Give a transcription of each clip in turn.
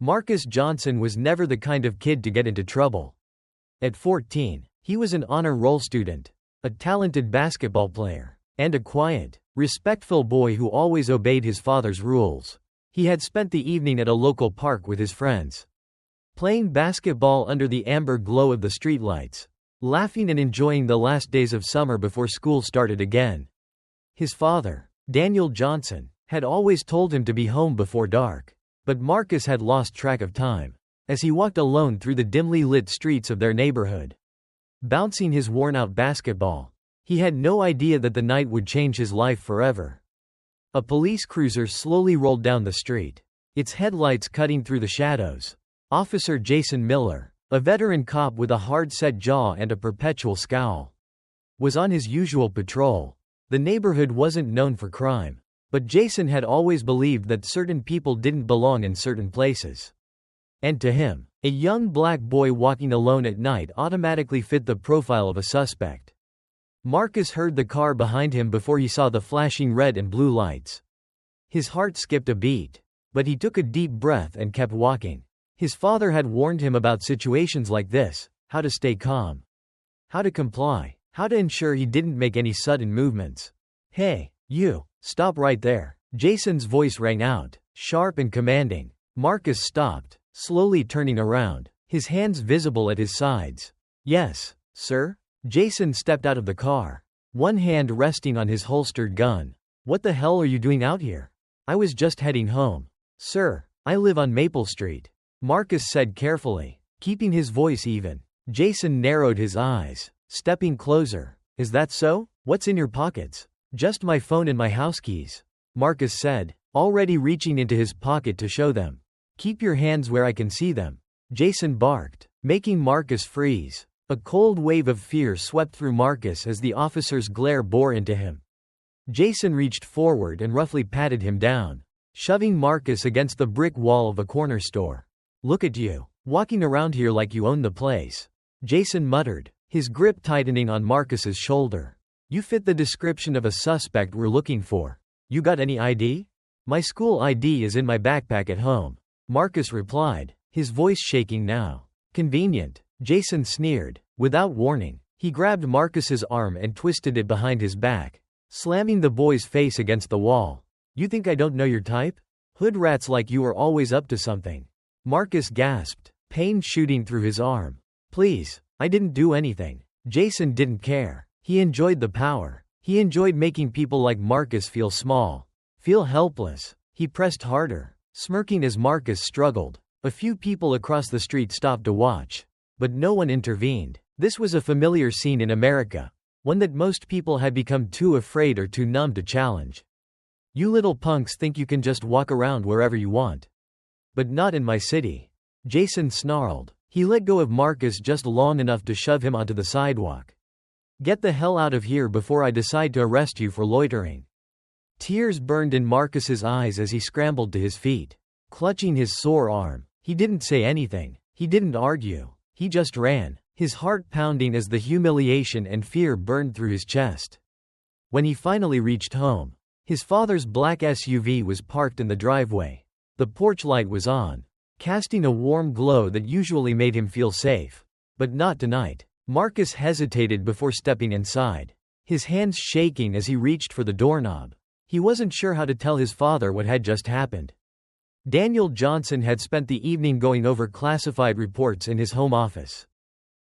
Marcus Johnson was never the kind of kid to get into trouble. At 14, he was an honor roll student, a talented basketball player, and a quiet, respectful boy who always obeyed his father's rules. He had spent the evening at a local park with his friends, playing basketball under the amber glow of the streetlights, laughing and enjoying the last days of summer before school started again. His father, Daniel Johnson, had always told him to be home before dark, but Marcus had lost track of time as he walked alone through the dimly lit streets of their neighborhood, bouncing his worn-out basketball. He had no idea that the night would change his life forever. A police cruiser slowly rolled down the street, its headlights cutting through the shadows. Officer Jason Miller, a veteran cop with a hard-set jaw and a perpetual scowl, was on his usual patrol. The neighborhood wasn't known for crime, but Jason had always believed that certain people didn't belong in certain places. And to him, a young black boy walking alone at night automatically fit the profile of a suspect. Marcus heard the car behind him before he saw the flashing red and blue lights. His heart skipped a beat, but he took a deep breath and kept walking. His father had warned him about situations like this, how to stay calm, how to comply, how to ensure he didn't make any sudden movements. "Hey, you, stop right there." Jason's voice rang out, sharp and commanding. Marcus stopped, slowly turning around, his hands visible at his sides. "Yes, sir?" Jason stepped out of the car, one hand resting on his holstered gun. "What the hell are you doing out here?" "I was just heading home. Sir, I live on Maple Street," Marcus said carefully, keeping his voice even. Jason narrowed his eyes, stepping closer. "Is that so? What's in your pockets?" "Just my phone and my house keys," Marcus said, already reaching into his pocket to show them. "Keep your hands where I can see them," Jason barked, making Marcus freeze. A cold wave of fear swept through Marcus as the officer's glare bore into him. Jason reached forward and roughly patted him down, shoving Marcus against the brick wall of a corner store. "Look at you, walking around here like you own the place," Jason muttered, his grip tightening on Marcus's shoulder. "You fit the description of a suspect we're looking for. You got any ID?" "My school ID is in my backpack at home," Marcus replied, his voice shaking now. "Convenient," Jason sneered. Without warning, he grabbed Marcus's arm and twisted it behind his back, slamming the boy's face against the wall. "You think I don't know your type? Hood rats like you are always up to something." Marcus gasped, pain shooting through his arm. "Please, I didn't do anything." Jason didn't care. He enjoyed the power. He enjoyed making people like Marcus feel small, feel helpless. He pressed harder, smirking as Marcus struggled. A few people across the street stopped to watch, but no one intervened. This was a familiar scene in America, one that most people had become too afraid or too numb to challenge. "You little punks think you can just walk around wherever you want. But not in my city," Jason snarled. He let go of Marcus just long enough to shove him onto the sidewalk. "Get the hell out of here before I decide to arrest you for loitering." Tears burned in Marcus's eyes as he scrambled to his feet, clutching his sore arm. He didn't say anything. He didn't argue. He just ran, his heart pounding as the humiliation and fear burned through his chest. When he finally reached home, his father's black SUV was parked in the driveway. The porch light was on, casting a warm glow that usually made him feel safe. But not tonight. Marcus hesitated before stepping inside, his hands shaking as he reached for the doorknob. He wasn't sure how to tell his father what had just happened. Daniel Johnson had spent the evening going over classified reports in his home office,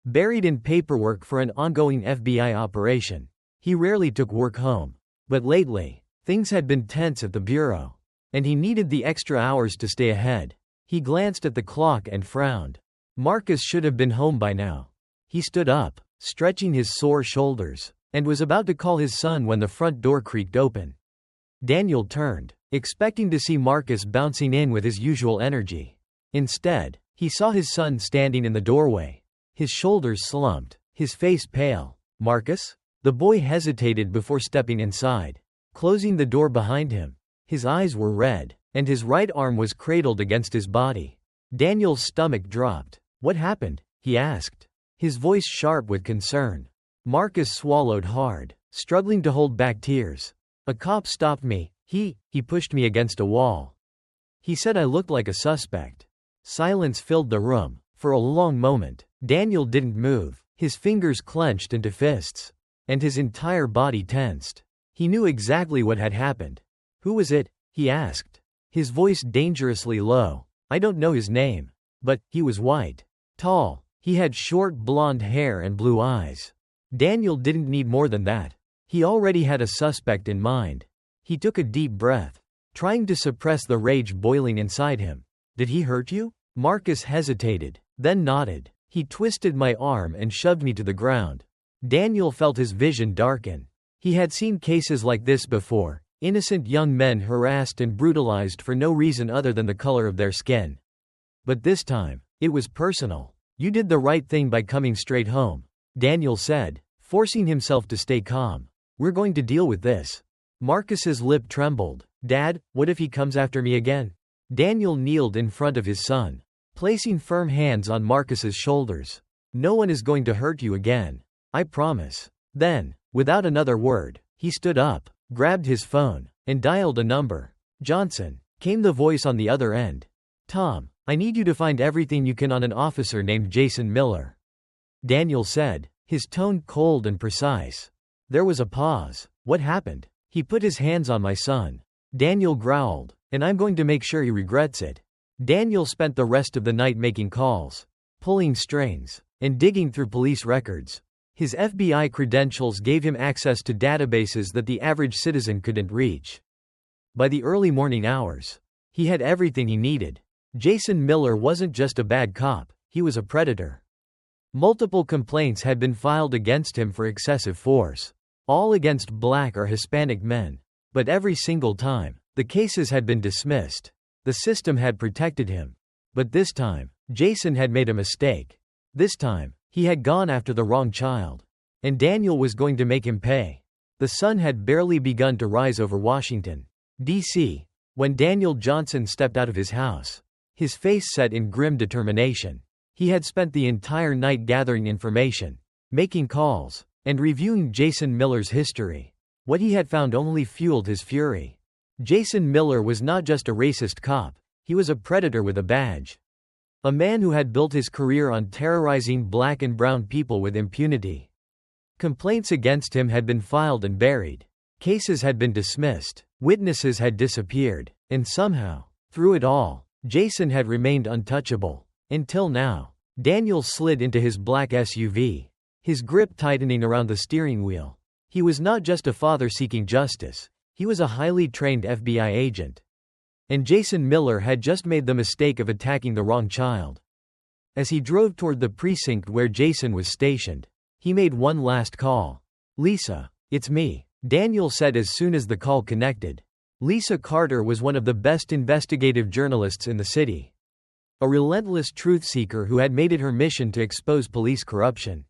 buried in paperwork for an ongoing FBI operation. He rarely took work home, but lately, things had been tense at the bureau, and he needed the extra hours to stay ahead. He glanced at the clock and frowned. Marcus should have been home by now. He stood up, stretching his sore shoulders, and was about to call his son when the front door creaked open. Daniel turned, expecting to see Marcus bouncing in with his usual energy. Instead, he saw his son standing in the doorway, his shoulders slumped, his face pale. "Marcus?" The boy hesitated before stepping inside, closing the door behind him. His eyes were red, and his right arm was cradled against his body. Daniel's stomach dropped. "What happened?" he asked, his voice sharp with concern. Marcus swallowed hard, struggling to hold back tears. "A cop stopped me. He pushed me against a wall. He said I looked like a suspect." Silence filled the room. For a long moment, Daniel didn't move. His fingers clenched into fists, and his entire body tensed. He knew exactly what had happened. "Who was it?" he asked, his voice dangerously low. "I don't know his name. But, he was white. Tall. He had short blonde hair and blue eyes." Daniel didn't need more than that. He already had a suspect in mind. He took a deep breath, trying to suppress the rage boiling inside him. "Did he hurt you?" Marcus hesitated, then nodded. "He twisted my arm and shoved me to the ground." Daniel felt his vision darken. He had seen cases like this before, innocent young men harassed and brutalized for no reason other than the color of their skin. But this time, it was personal. "You did the right thing by coming straight home," Daniel said, forcing himself to stay calm. "We're going to deal with this." Marcus's lip trembled. "Dad, what if he comes after me again?" Daniel kneeled in front of his son, placing firm hands on Marcus's shoulders. "No one is going to hurt you again. I promise." Then, without another word, he stood up, grabbed his phone, and dialed a number. "Johnson," came the voice on the other end. "Tom, I need you to find everything you can on an officer named Jason Miller," Daniel said, his tone cold and precise. There was a pause. "What happened?" "He put his hands on my son," Daniel growled, "and I'm going to make sure he regrets it." Daniel spent the rest of the night making calls, pulling strings, and digging through police records. His FBI credentials gave him access to databases that the average citizen couldn't reach. By the early morning hours, he had everything he needed. Jason Miller wasn't just a bad cop, he was a predator. Multiple complaints had been filed against him for excessive force, all against Black or Hispanic men. But every single time, the cases had been dismissed. The system had protected him. But this time, Jason had made a mistake. This time, he had gone after the wrong child. And Daniel was going to make him pay. The sun had barely begun to rise over Washington, D.C., when Daniel Johnson stepped out of his house, his face set in grim determination. He had spent the entire night gathering information, making calls, and reviewing Jason Miller's history. What he had found only fueled his fury. Jason Miller was not just a racist cop, he was a predator with a badge. A man who had built his career on terrorizing Black and brown people with impunity. Complaints against him had been filed and buried. Cases had been dismissed. Witnesses had disappeared. And somehow, through it all, Jason had remained untouchable. Until now. Daniel slid into his black SUV, his grip tightening around the steering wheel. He was not just a father seeking justice, he was a highly trained FBI agent. And Jason Miller had just made the mistake of attacking the wrong child. As he drove toward the precinct where Jason was stationed, he made one last call. "Lisa, it's me," Daniel said as soon as the call connected. Lisa Carter was one of the best investigative journalists in the city. A relentless truth seeker who had made it her mission to expose police corruption.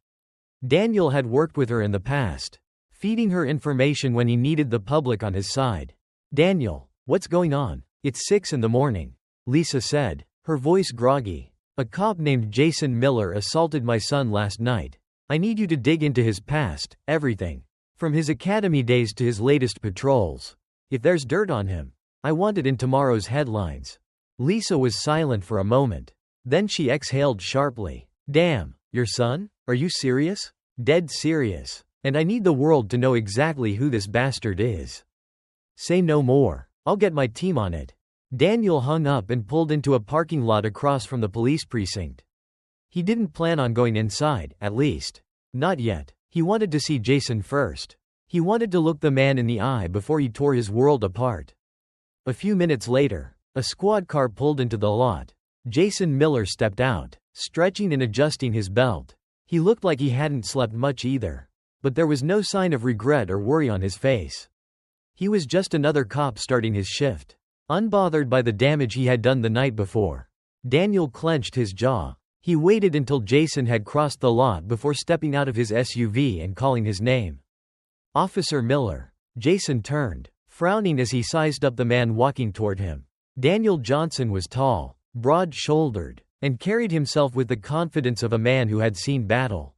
Daniel had worked with her in the past, feeding her information when he needed the public on his side. "Daniel, what's going on?" "It's 6 in the morning," Lisa said, her voice groggy. "A cop named Jason Miller assaulted my son last night. I need you to dig into his past, everything. From his academy days to his latest patrols. If there's dirt on him, I want it in tomorrow's headlines." Lisa was silent for a moment. Then she exhaled sharply. "Damn, your son? Are you serious?" "Dead serious. And I need the world to know exactly who this bastard is." "Say no more. I'll get my team on it." Daniel hung up and pulled into a parking lot across from the police precinct. He didn't plan on going inside, at least. Not yet. He wanted to see Jason first. He wanted to look the man in the eye before he tore his world apart. A few minutes later, a squad car pulled into the lot. Jason Miller stepped out, stretching and adjusting his belt. He looked like he hadn't slept much either. But there was no sign of regret or worry on his face. He was just another cop starting his shift, unbothered by the damage he had done the night before. Daniel clenched his jaw. He waited until Jason had crossed the lot before stepping out of his SUV and calling his name. "Officer Miller." Jason turned, frowning as he sized up the man walking toward him. Daniel Johnson was tall, broad-shouldered, and carried himself with the confidence of a man who had seen battle.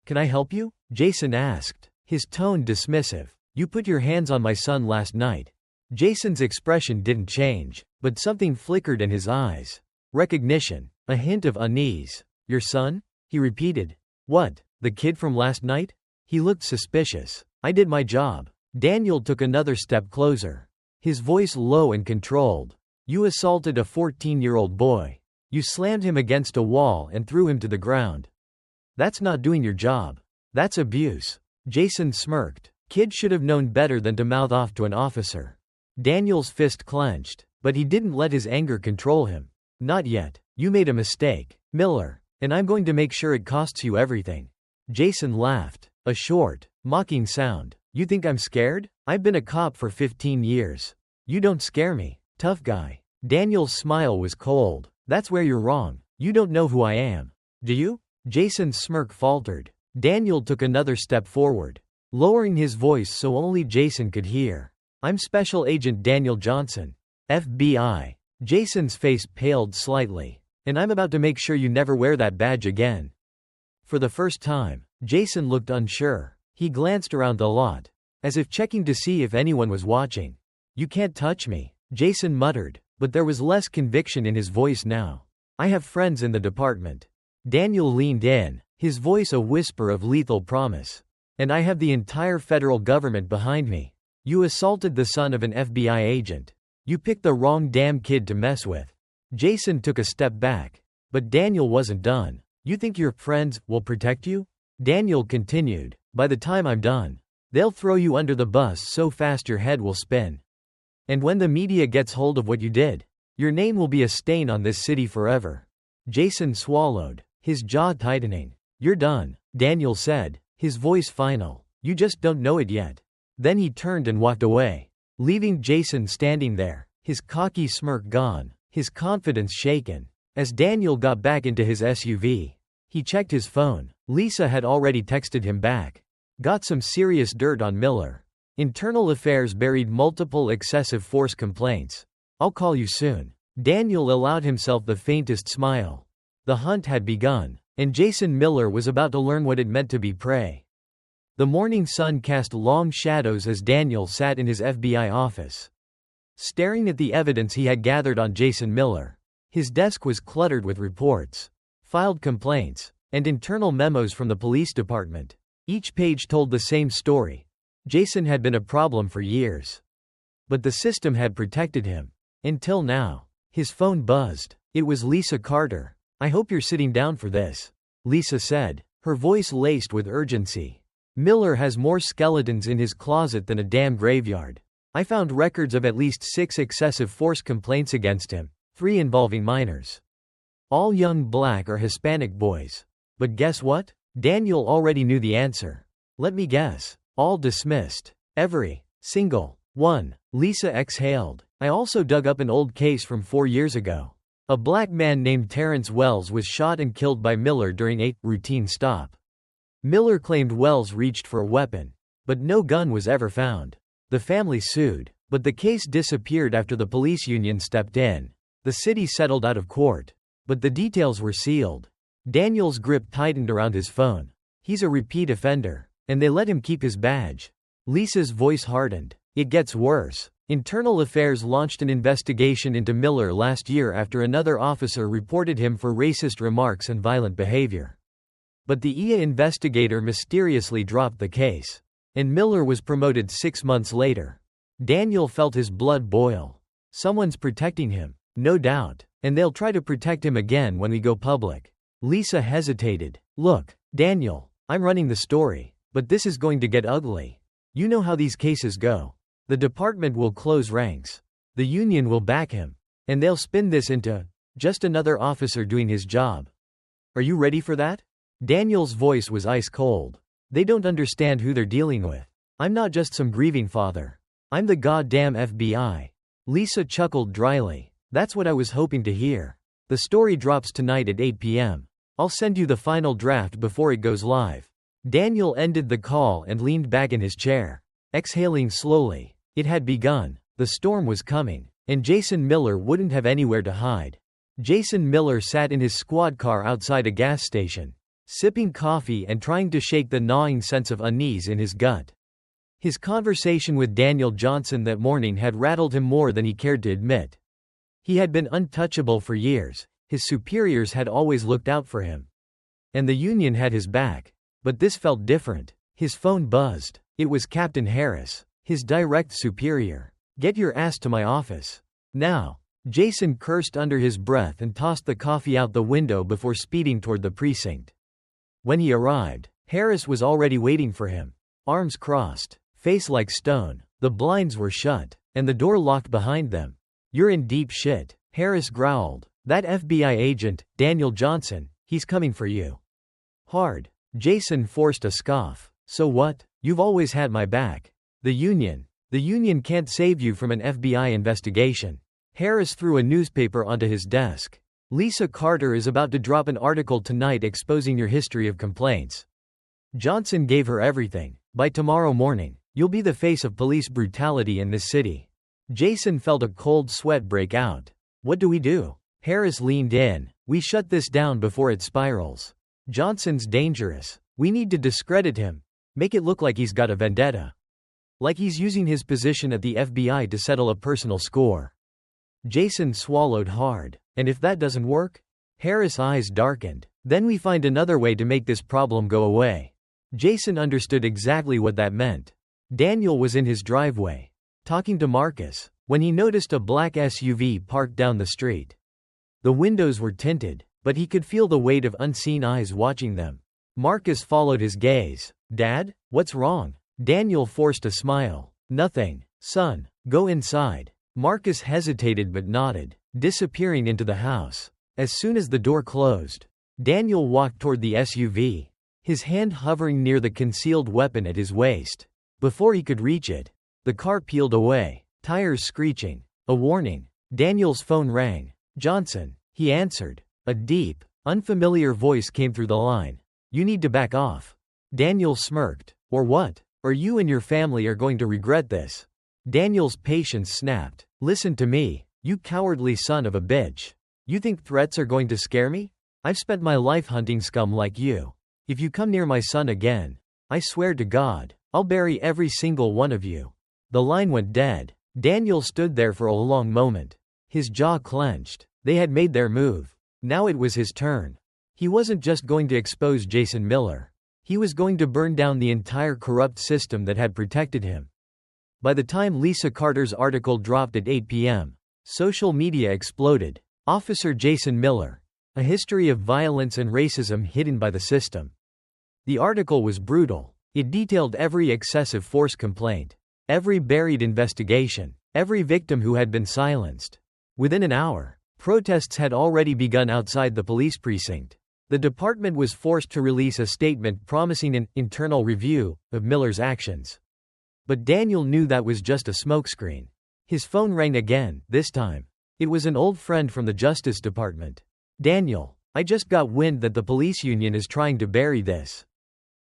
"Can I help you?" Jason asked, his tone dismissive. "You put your hands on my son last night." Jason's expression didn't change, but something flickered in his eyes. recognition, a hint of unease. Your son? He repeated. What, the kid from last night? He looked suspicious. I did my job. Daniel took another step closer. His voice low and controlled. You assaulted a 14-year-old boy. You slammed him against a wall and threw him to the ground. That's not doing your job. That's abuse. Jason smirked. Kid should have known better than to mouth off to an officer. Daniel's fist clenched, but he didn't let his anger control him. Not yet. You made a mistake, Miller, and I'm going to make sure it costs you everything. Jason laughed, a short, mocking sound. You think I'm scared? I've been a cop for 15 years. You don't scare me, tough guy. Daniel's smile was cold. That's where you're wrong. You don't know who I am. Do you? Jason's smirk faltered. Daniel took another step forward, lowering his voice so only Jason could hear. I'm Special Agent Daniel Johnson, FBI. Jason's face paled slightly. And I'm about to make sure you never wear that badge again. For the first time, Jason looked unsure. He glanced around the lot, as if checking to see if anyone was watching. You can't touch me, Jason muttered, but there was less conviction in his voice now. I have friends in the department. Daniel leaned in, his voice a whisper of lethal promise. And I have the entire federal government behind me. You assaulted the son of an FBI agent. You picked the wrong damn kid to mess with. Jason took a step back. But Daniel wasn't done. You think your friends will protect you? Daniel continued. By the time I'm done, they'll throw you under the bus so fast your head will spin. And when the media gets hold of what you did, your name will be a stain on this city forever. Jason swallowed, his jaw tightening. You're done, Daniel said, his voice final. You just don't know it yet. Then he turned and walked away, leaving Jason standing there, his cocky smirk gone, his confidence shaken. As Daniel got back into his SUV, he checked his phone. Lisa had already texted him back. Got some serious dirt on Miller. Internal Affairs buried multiple excessive force complaints. I'll call you soon. Daniel allowed himself the faintest smile. The hunt had begun, and Jason Miller was about to learn what it meant to be prey. The morning sun cast long shadows as Daniel sat in his FBI office, staring at the evidence he had gathered on Jason Miller. His desk was cluttered with reports, filed complaints, and internal memos from the police department. Each page told the same story. Jason had been a problem for years. But the system had protected him. Until now. His phone buzzed. It was Lisa Carter. I hope you're sitting down for this, Lisa said, her voice laced with urgency. Miller has more skeletons in his closet than a damn graveyard. I found records of at least 6 excessive force complaints against him, 3 involving minors. All young black or Hispanic boys. But guess what? Daniel already knew the answer. Let me guess. All dismissed. Every single one. Lisa exhaled. I also dug up an old case from 4 years ago. A black man named Terrence Wells was shot and killed by Miller during a routine stop. Miller claimed Wells reached for a weapon, but no gun was ever found. The family sued, but the case disappeared after the police union stepped in. The city settled out of court, but the details were sealed. Daniel's grip tightened around his phone. He's a repeat offender, and they let him keep his badge. Lisa's voice hardened. It gets worse. Internal Affairs launched an investigation into Miller last year after another officer reported him for racist remarks and violent behavior. But the IA investigator mysteriously dropped the case, and Miller was promoted 6 months later. Daniel felt his blood boil. Someone's protecting him, no doubt, and they'll try to protect him again when we go public. Lisa hesitated. Look, Daniel, I'm running the story, but this is going to get ugly. You know how these cases go. The department will close ranks. The union will back him. And they'll spin this into just another officer doing his job. Are you ready for that? Daniel's voice was ice cold. They don't understand who they're dealing with. I'm not just some grieving father. I'm the goddamn FBI. Lisa chuckled dryly. That's what I was hoping to hear. The story drops tonight at 8 p.m. I'll send you the final draft before it goes live. Daniel ended the call and leaned back in his chair, exhaling slowly. It had begun. The storm was coming, and Jason Miller wouldn't have anywhere to hide. Jason Miller sat in his squad car outside a gas station, sipping coffee and trying to shake the gnawing sense of unease in his gut. His conversation with Daniel Johnson that morning had rattled him more than he cared to admit. He had been untouchable for years, His superiors had always looked out for him. And the union had his back. But this felt different. His phone buzzed. It was Captain Harris, his direct superior. "Get your ass to my office. Now." Jason cursed under his breath and tossed the coffee out the window before speeding toward the precinct. When he arrived, Harris was already waiting for him. Arms crossed, face like stone, the blinds were shut, and the door locked behind them. "You're in deep shit," Harris growled. "That FBI agent, Daniel Johnson, he's coming for you." Hard. Jason forced a scoff. "So what? You've always had my back." The union can't save you from an FBI investigation." Harris threw a newspaper onto his desk. "Lisa Carter is about to drop an article tonight exposing your history of complaints. Johnson gave her everything. By tomorrow morning, you'll be the face of police brutality in this city." Jason felt a cold sweat break out. "What do we do?" Harris leaned in. "We shut this down before it spirals. Johnson's dangerous. We need to discredit him. Make it look like he's got a vendetta. Like he's using his position at the FBI to settle a personal score." Jason swallowed hard. "And if that doesn't work?" Harris' eyes darkened. "Then we find another way to make this problem go away." Jason understood exactly what that meant. Daniel was in his driveway, talking to Marcus, when he noticed a black SUV parked down the street. The windows were tinted, but he could feel the weight of unseen eyes watching them. Marcus followed his gaze. "Dad? What's wrong?" Daniel forced a smile. "Nothing, son. Go inside." Marcus hesitated but nodded, disappearing into the house. As soon as the door closed, Daniel walked toward the SUV, his hand hovering near the concealed weapon at his waist. Before he could reach it, the car peeled away, tires screeching. A warning. Daniel's phone rang. "Johnson," he answered. A deep, unfamiliar voice came through the line. "You need to back off." Daniel smirked. "Or what? Or you and your family are going to regret this." Daniel's patience snapped. "Listen to me, you cowardly son of a bitch. You think threats are going to scare me? I've spent my life hunting scum like you. If you come near my son again, I swear to God, I'll bury every single one of you." The line went dead. Daniel stood there for a long moment. His jaw clenched. They had made their move. Now it was his turn. He wasn't just going to expose Jason Miller. He was going to burn down the entire corrupt system that had protected him. By the time Lisa Carter's article dropped at 8 p.m., social media exploded. Officer Jason Miller. A history of violence and racism hidden by the system. The article was brutal. It detailed every excessive force complaint, every buried investigation, every victim who had been silenced. Within an hour, protests had already begun outside the police precinct. The department was forced to release a statement promising an internal review of Miller's actions. But Daniel knew that was just a smokescreen. His phone rang again, this time. It was an old friend from the Justice Department. "Daniel, I just got wind that the police union is trying to bury this.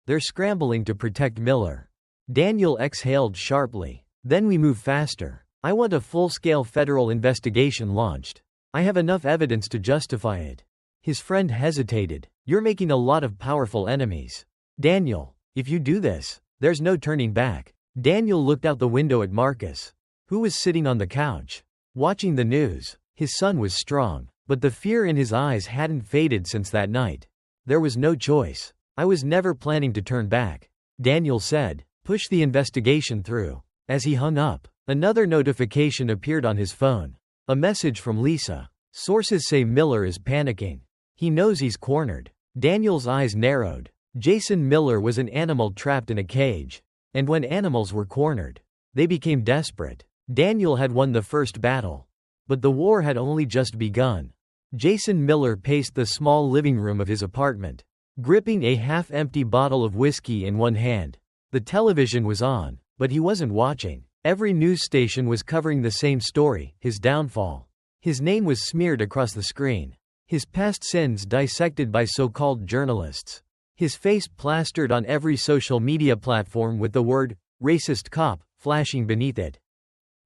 They're scrambling to protect Miller." Daniel exhaled sharply. "Then we move faster. I want a full-scale federal investigation launched. I have enough evidence to justify it." His friend hesitated. "You're making a lot of powerful enemies. Daniel, if you do this, there's no turning back." Daniel looked out the window at Marcus, who was sitting on the couch, watching the news. His son was strong, but the fear in his eyes hadn't faded since that night. "There was no choice. I was never planning to turn back," Daniel said. "Push the investigation through." As he hung up, another notification appeared on his phone. A message from Lisa. "Sources say Miller is panicking. He knows he's cornered." Daniel's eyes narrowed. Jason Miller was an animal trapped in a cage. And when animals were cornered, they became desperate. Daniel had won the first battle. But the war had only just begun. Jason Miller paced the small living room of his apartment, gripping a half-empty bottle of whiskey in one hand. The television was on, but he wasn't watching. Every news station was covering the same story, his downfall. His name was smeared across the screen. His past sins dissected by so-called journalists. His face plastered on every social media platform with the word, "racist cop," flashing beneath it.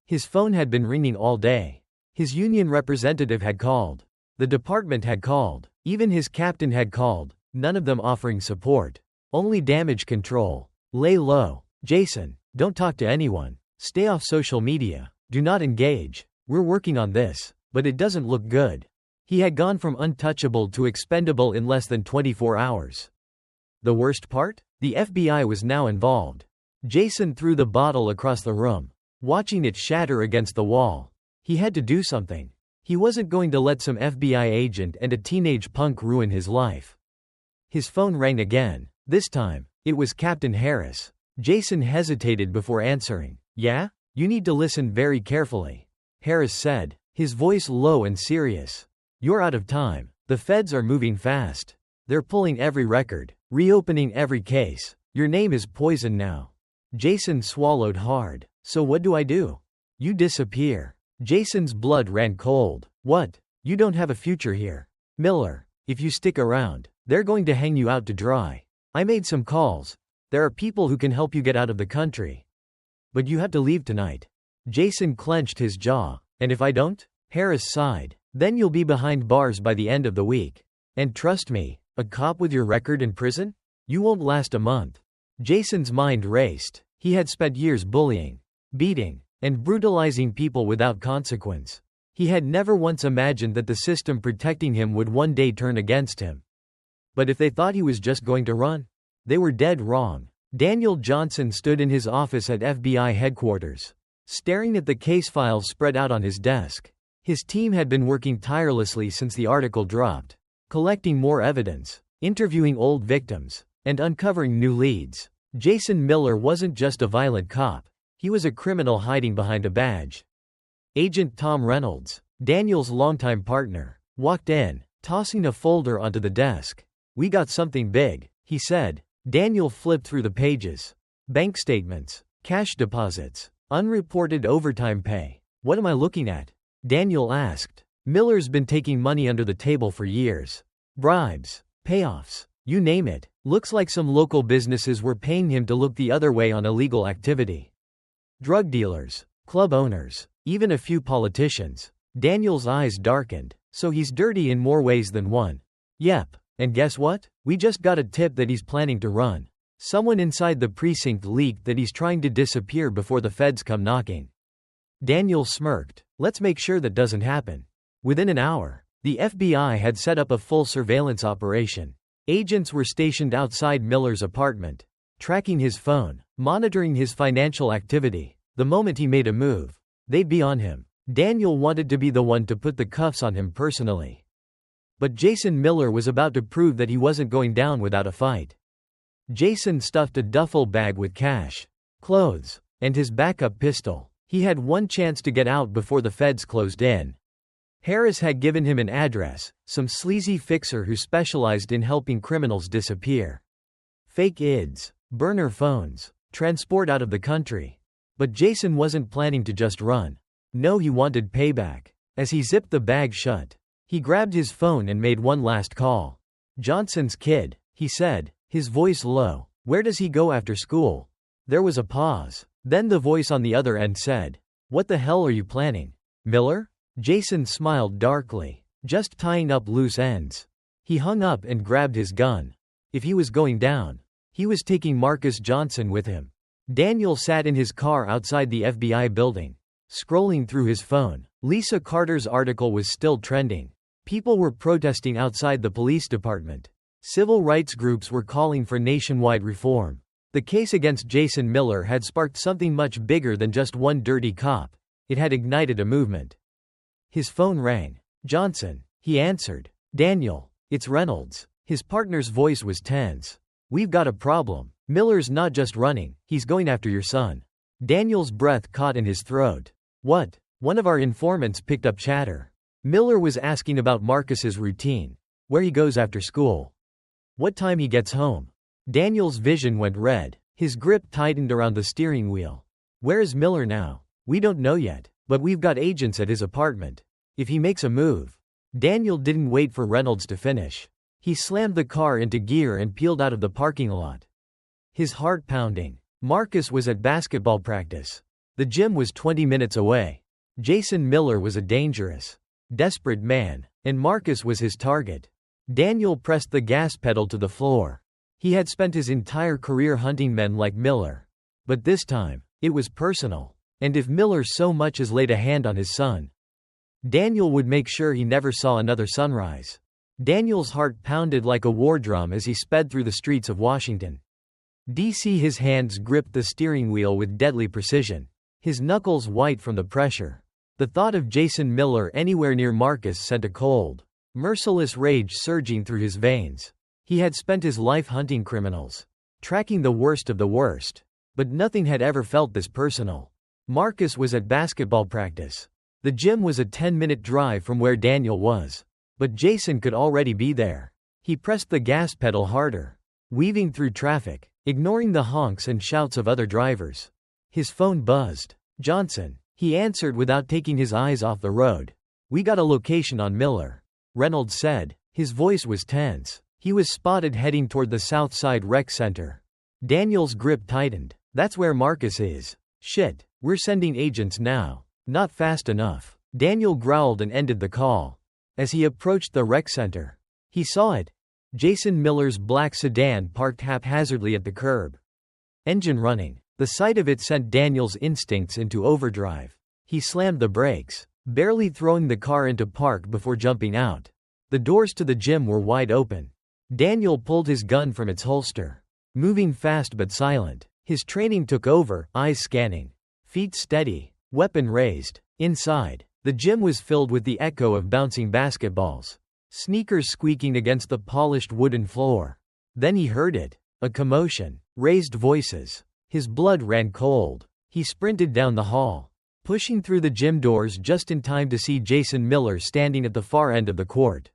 His phone had been ringing all day. His union representative had called. The department had called. Even his captain had called, none of them offering support. Only damage control. "Lay low. Jason, don't talk to anyone. Stay off social media. Do not engage. We're working on this, but it doesn't look good." He had gone from untouchable to expendable in less than 24 hours. The worst part? The FBI was now involved. Jason threw the bottle across the room, watching it shatter against the wall. He had to do something. He wasn't going to let some FBI agent and a teenage punk ruin his life. His phone rang again. This time, it was Captain Harris. Jason hesitated before answering. "Yeah? You need to listen very carefully," Harris said, his voice low and serious. "You're out of time. The feds are moving fast. They're pulling every record, reopening every case. Your name is poison now." Jason swallowed hard. "So what do I do?" "You disappear." Jason's blood ran cold. "What? You don't have a future here. Miller, if you stick around, they're going to hang you out to dry. I made some calls. There are people who can help you get out of the country. But you have to leave tonight." Jason clenched his jaw. "And if I don't?" Harris sighed. "Then you'll be behind bars by the end of the week. And trust me, a cop with your record in prison? You won't last a month." Jason's mind raced. He had spent years bullying, beating, and brutalizing people without consequence. He had never once imagined that the system protecting him would one day turn against him. But if they thought he was just going to run, they were dead wrong. Daniel Johnson stood in his office at FBI headquarters, staring at the case files spread out on his desk. His team had been working tirelessly since the article dropped, collecting more evidence, interviewing old victims, and uncovering new leads. Jason Miller wasn't just a violent cop. He was a criminal hiding behind a badge. Agent Tom Reynolds, Daniel's longtime partner, walked in, tossing a folder onto the desk. "We got something big," he said. Daniel flipped through the pages. Bank statements, cash deposits, unreported overtime pay. "What am I looking at?" Daniel asked. "Miller's been taking money under the table for years. Bribes, payoffs, you name it. Looks like some local businesses were paying him to look the other way on illegal activity. Drug dealers, club owners, even a few politicians." Daniel's eyes darkened. "So he's dirty in more ways than one." "Yep. And guess what? We just got a tip that he's planning to run. Someone inside the precinct leaked that he's trying to disappear before the feds come knocking." Daniel smirked. "Let's make sure that doesn't happen." Within an hour, the FBI had set up a full surveillance operation. Agents were stationed outside Miller's apartment, tracking his phone, monitoring his financial activity. The moment he made a move, they'd be on him. Daniel wanted to be the one to put the cuffs on him personally. But Jason Miller was about to prove that he wasn't going down without a fight. Jason stuffed a duffel bag with cash, clothes, and his backup pistol. He had one chance to get out before the feds closed in. Harris had given him an address, some sleazy fixer who specialized in helping criminals disappear. Fake IDs, burner phones, transport out of the country. But Jason wasn't planning to just run. No, he wanted payback. As he zipped the bag shut, he grabbed his phone and made one last call. "Johnson's kid," he said, his voice low. "Where does he go after school?" There was a pause. Then the voice on the other end said, "What the hell are you planning, Miller?" Jason smiled darkly. "Just tying up loose ends." He hung up and grabbed his gun. If he was going down, he was taking Marcus Johnson with him. Daniel sat in his car outside the FBI building, scrolling through his phone. Lisa Carter's article was still trending. People were protesting outside the police department. Civil rights groups were calling for nationwide reform. The case against Jason Miller had sparked something much bigger than just one dirty cop. It had ignited a movement. His phone rang. "Johnson," he answered. "Daniel, it's Reynolds." His partner's voice was tense. "We've got a problem. Miller's not just running, he's going after your son." Daniel's breath caught in his throat. "What?" One of our informants picked up chatter. Miller was asking about Marcus's routine, where he goes after school, what time he gets home. Daniel's vision went red. His grip tightened around the steering wheel. "Where is Miller now?" "We don't know yet, but we've got agents at his apartment. If he makes a move." Daniel didn't wait for Reynolds to finish. He slammed the car into gear and peeled out of the parking lot, his heart pounding. Marcus was at basketball practice. The gym was 20 minutes away. Jason Miller was a dangerous, desperate man, and Marcus was his target. Daniel pressed the gas pedal to the floor. He had spent his entire career hunting men like Miller. But this time, it was personal. And if Miller so much as laid a hand on his son, Daniel would make sure he never saw another sunrise. Daniel's heart pounded like a war drum as he sped through the streets of Washington, D.C. His hands gripped the steering wheel with deadly precision, his knuckles white from the pressure. The thought of Jason Miller anywhere near Marcus sent a cold, merciless rage surging through his veins. He had spent his life hunting criminals, tracking the worst of the worst, but nothing had ever felt this personal. Marcus was at basketball practice. The gym was a 10-minute drive from where Daniel was, but Jason could already be there. He pressed the gas pedal harder, weaving through traffic, ignoring the honks and shouts of other drivers. His phone buzzed. Johnson. He answered without taking his eyes off the road. "We got a location on Miller," Reynolds said. His voice was tense. He was spotted heading toward the South Side Rec Center. Daniel's grip tightened. "That's where Marcus is. Shit, we're sending agents now." "Not fast enough." Daniel growled and ended the call. As he approached the rec center, he saw it. Jason Miller's black sedan parked haphazardly at the curb, engine running. The sight of it sent Daniel's instincts into overdrive. He slammed the brakes, barely throwing the car into park before jumping out. The doors to the gym were wide open. Daniel pulled his gun from its holster, moving fast but silent. His training took over, eyes scanning, feet steady, weapon raised. Inside, the gym was filled with the echo of bouncing basketballs, sneakers squeaking against the polished wooden floor. Then he heard it, a commotion, raised voices. His blood ran cold. He sprinted down the hall, pushing through the gym doors just in time to see Jason Miller standing at the far end of the court,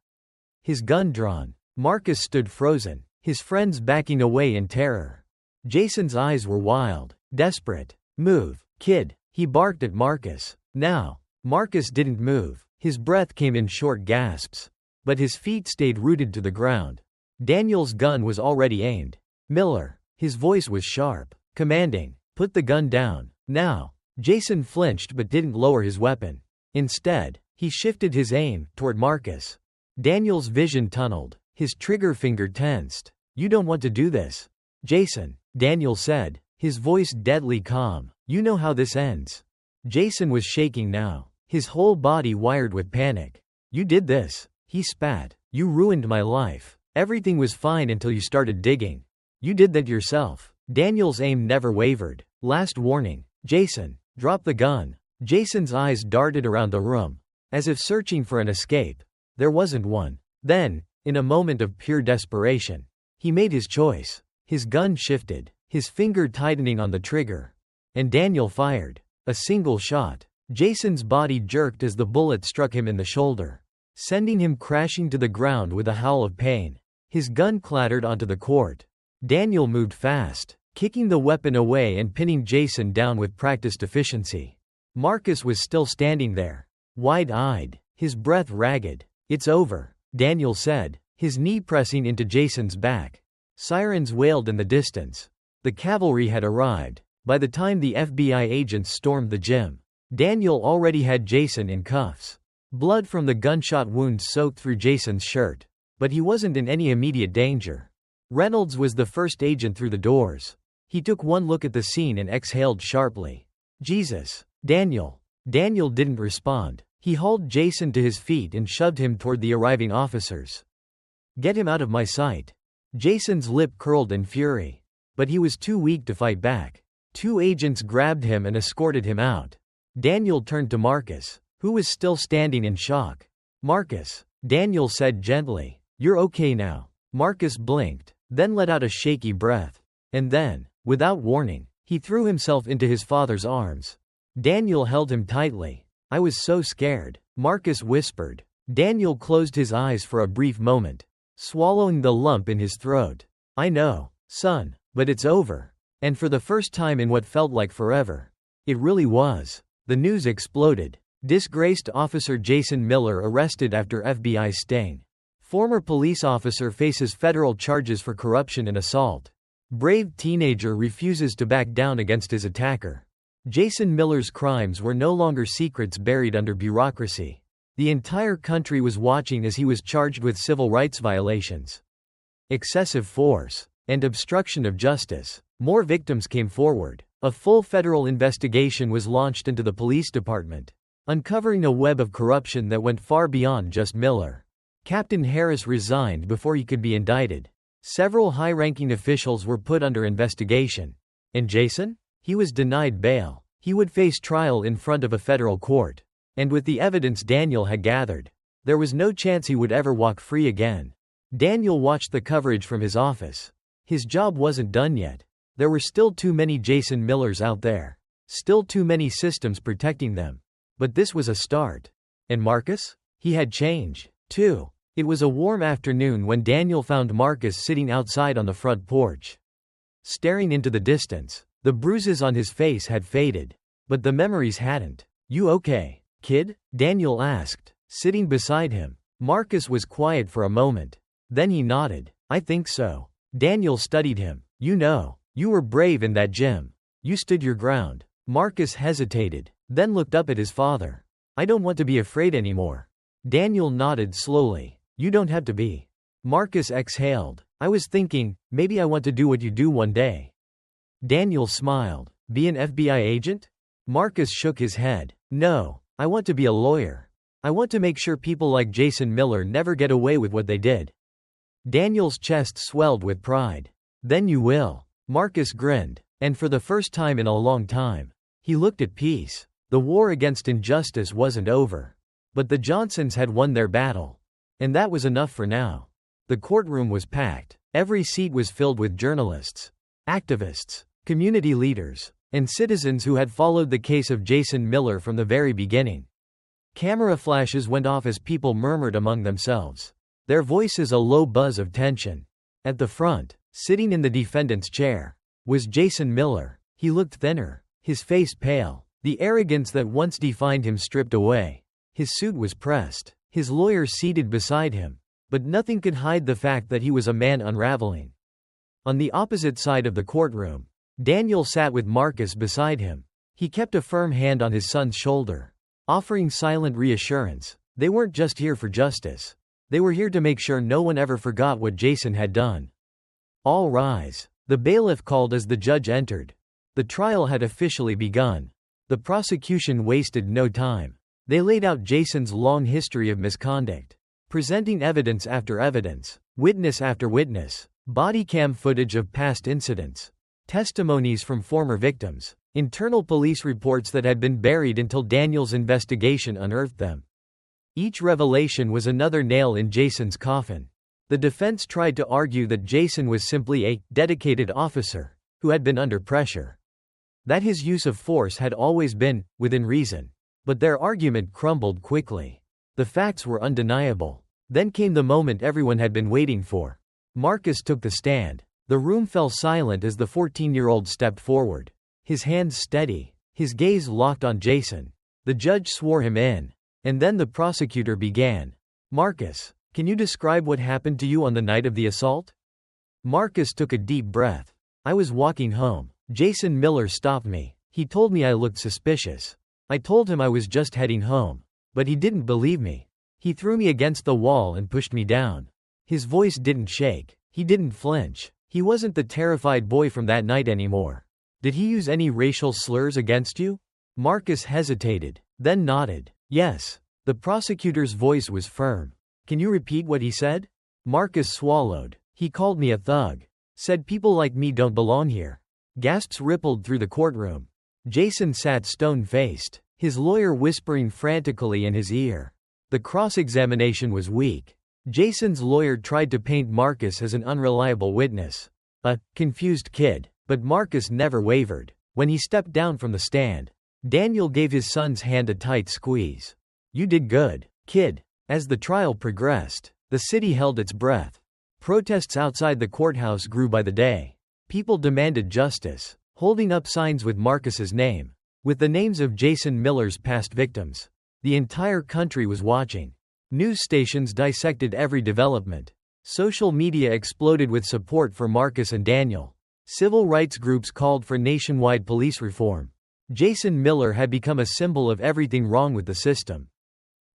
his gun drawn. Marcus stood frozen, his friends backing away in terror. Jason's eyes were wild, desperate. "Move, kid," he barked at Marcus. Now, Marcus didn't move. His breath came in short gasps, but his feet stayed rooted to the ground. Daniel's gun was already aimed. "Miller." His voice was sharp, commanding. "Put the gun down, now." Jason flinched but didn't lower his weapon. Instead, he shifted his aim toward Marcus. Daniel's vision tunneled, his trigger finger tensed. "You don't want to do this, Jason," Daniel said, his voice deadly calm. "You know how this ends." Jason was shaking now, his whole body wired with panic. "You did this," he spat. "You ruined my life. Everything was fine until you started digging. You did that yourself." Daniel's aim never wavered. "Last warning, Jason, drop the gun." Jason's eyes darted around the room, as if searching for an escape. There wasn't one. Then, in a moment of pure desperation, he made his choice. His gun shifted, his finger tightening on the trigger, and Daniel fired. A single shot. Jason's body jerked as the bullet struck him in the shoulder, sending him crashing to the ground with a howl of pain. His gun clattered onto the court. Daniel moved fast, kicking the weapon away and pinning Jason down with practiced efficiency. Marcus was still standing there, wide-eyed, his breath ragged. "It's over," Daniel said, his knee pressing into Jason's back. Sirens wailed in the distance. The cavalry had arrived. By the time the FBI agents stormed the gym, Daniel already had Jason in cuffs. Blood from the gunshot wounds soaked through Jason's shirt, but he wasn't in any immediate danger. Reynolds was the first agent through the doors. He took one look at the scene and exhaled sharply. "Jesus, Daniel." Daniel didn't respond. He hauled Jason to his feet and shoved him toward the arriving officers. "Get him out of my sight." Jason's lip curled in fury, but he was too weak to fight back. Two agents grabbed him and escorted him out. Daniel turned to Marcus, who was still standing in shock. "Marcus," Daniel said gently, "you're okay now." Marcus blinked, then let out a shaky breath. And then, without warning, he threw himself into his father's arms. Daniel held him tightly. "I was so scared," Marcus whispered. Daniel closed his eyes for a brief moment, swallowing the lump in his throat. "I know, son, but it's over." And for the first time in what felt like forever, it really was. The news exploded. Disgraced officer Jason Miller arrested after FBI sting. Former police officer faces federal charges for corruption and assault. Brave teenager refuses to back down against his attacker. Jason Miller's crimes were no longer secrets buried under bureaucracy. The entire country was watching as he was charged with civil rights violations, excessive force, and obstruction of justice. More victims came forward. A full federal investigation was launched into the police department. uncovering a web of corruption that went far beyond just Miller. Captain Harris resigned before he could be indicted. Several high-ranking officials were put under investigation. And Jason? He was denied bail. He would face trial in front of a federal court. And with the evidence Daniel had gathered, there was no chance he would ever walk free again. Daniel watched the coverage from his office. His job wasn't done yet. There were still too many Jason Millers out there. Still too many systems protecting them. But this was a start. And Marcus? He had change, too. It was a warm afternoon when Daniel found Marcus sitting outside on the front porch. Staring into the distance, the bruises on his face had faded. But the memories hadn't. "You okay, kid?" Daniel asked, sitting beside him. Marcus was quiet for a moment. Then he nodded. "I think so." Daniel studied him. "You know, you were brave in that gym. You stood your ground." Marcus hesitated, then looked up at his father. "I don't want to be afraid anymore." Daniel nodded slowly. "You don't have to be." Marcus exhaled. "I was thinking, maybe I want to do what you do one day." Daniel smiled. "Be an FBI agent?" Marcus shook his head. "No, I want to be a lawyer. I want to make sure people like Jason Miller never get away with what they did." Daniel's chest swelled with pride. "Then you will." Marcus grinned. And for the first time in a long time, he looked at peace. The war against injustice wasn't over. But the Johnsons had won their battle. And that was enough for now. The courtroom was packed. Every seat was filled with journalists, activists, community leaders, and citizens who had followed the case of Jason Miller from the very beginning. Camera flashes went off as people murmured among themselves, their voices a low buzz of tension. At the front, sitting in the defendant's chair, was Jason Miller. He looked thinner, his face pale, the arrogance that once defined him stripped away. His suit was pressed, his lawyer seated beside him, but nothing could hide the fact that he was a man unraveling. On the opposite side of the courtroom, Daniel sat with Marcus beside him. He kept a firm hand on his son's shoulder, offering silent reassurance. They weren't just here for justice. They were here to make sure no one ever forgot what Jason had done. "All rise." The bailiff called as the judge entered. The trial had officially begun. The prosecution wasted no time. They laid out Jason's long history of misconduct, presenting evidence after evidence, witness after witness, body cam footage of past incidents, testimonies from former victims, internal police reports that had been buried until Daniel's investigation unearthed them. Each revelation was another nail in Jason's coffin. The defense tried to argue that Jason was simply a dedicated officer who had been under pressure, that his use of force had always been within reason. But their argument crumbled quickly. The facts were undeniable. Then came the moment everyone had been waiting for. Marcus took the stand. The room fell silent as the 14-year-old stepped forward, his hands steady, his gaze locked on Jason. The judge swore him in. And then the prosecutor began. "Marcus, can you describe what happened to you on the night of the assault?" Marcus took a deep breath. "I was walking home. Jason Miller stopped me. He told me I looked suspicious. I told him I was just heading home. But he didn't believe me. He threw me against the wall and pushed me down." His voice didn't shake. He didn't flinch. He wasn't the terrified boy from that night anymore. "Did he use any racial slurs against you?" Marcus hesitated, then nodded. "Yes." The prosecutor's voice was firm. "Can you repeat what he said?" Marcus swallowed. "He called me a thug. Said people like me don't belong here." Gasps rippled through the courtroom. Jason sat stone-faced, his lawyer whispering frantically in his ear. The cross-examination was weak. Jason's lawyer tried to paint Marcus as an unreliable witness, a confused kid, but Marcus never wavered. When he stepped down from the stand, Daniel gave his son's hand a tight squeeze. "You did good, kid." As the trial progressed, the city held its breath. Protests outside the courthouse grew by the day. People demanded justice, holding up signs with Marcus's name, with the names of Jason Miller's past victims. The entire country was watching. News stations dissected every development. Social media exploded with support for Marcus and Daniel. Civil rights groups called for nationwide police reform. Jason Miller had become a symbol of everything wrong with the system.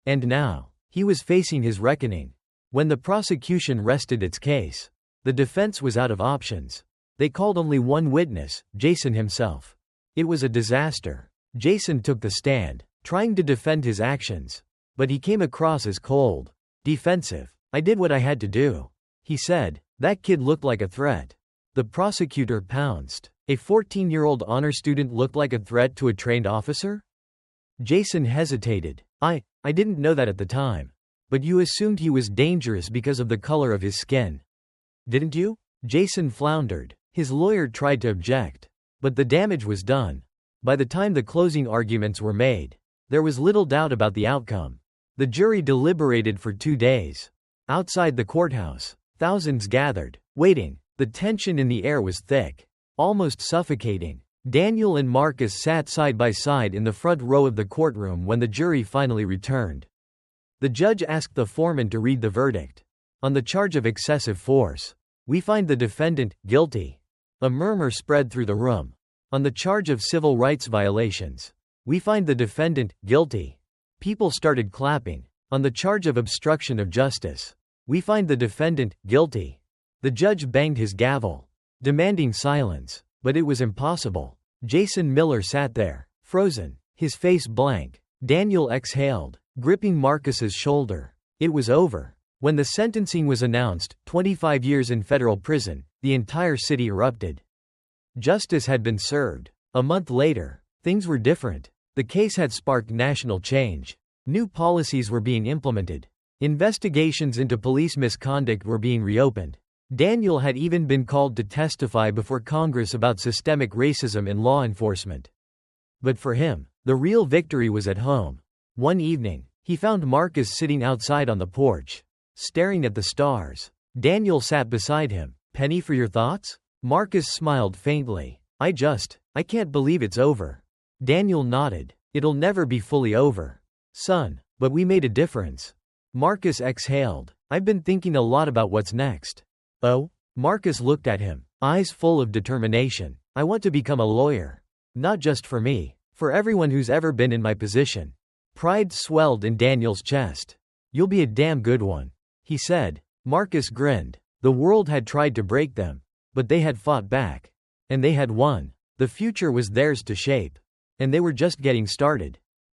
And now, he was facing his reckoning. When the prosecution rested its case, the defense was out of options. They called only one witness, Jason himself. It was a disaster. Jason took the stand, trying to defend his actions. But he came across as cold, defensive. "I did what I had to do," he said. "That kid looked like a threat." The prosecutor pounced. "A 14-year-old honor student looked like a threat to a trained officer?" Jason hesitated. I didn't know that at the time. But you assumed he was dangerous because of the color of his skin. Didn't you?" Jason floundered. His lawyer tried to object. But the damage was done. By the time the closing arguments were made, there was little doubt about the outcome. The jury deliberated for 2 days. Outside the courthouse, thousands gathered, waiting. The tension in the air was thick, almost suffocating. Daniel and Marcus sat side by side in the front row of the courtroom when the jury finally returned. The judge asked the foreman to read the verdict. "On the charge of excessive force, we find the defendant guilty." A murmur spread through the room. "On the charge of civil rights violations, we find the defendant guilty." People started clapping. "On the charge of obstruction of justice, we find the defendant guilty." The judge banged his gavel, demanding silence. But it was impossible. Jason Miller sat there, frozen, his face blank. Daniel exhaled, gripping Marcus's shoulder. It was over. When the sentencing was announced, 25 years in federal prison, the entire city erupted. Justice had been served. A month later, things were different. The case had sparked national change. New policies were being implemented. Investigations into police misconduct were being reopened. Daniel had even been called to testify before Congress about systemic racism in law enforcement. But for him, the real victory was at home. One evening, he found Marcus sitting outside on the porch, staring at the stars. Daniel sat beside him. "Penny for your thoughts?" Marcus smiled faintly. I can't believe it's over." Daniel nodded. "It'll never be fully over, son, but we made a difference." Marcus exhaled. "I've been thinking a lot about what's next." "Oh?" Marcus looked at him, eyes full of determination. "I want to become a lawyer. Not just for me, for everyone who's ever been in my position." Pride swelled in Daniel's chest. "You'll be a damn good one," he said. Marcus grinned. The world had tried to break them, but they had fought back. And they had won. The future was theirs to shape. And they were just getting started.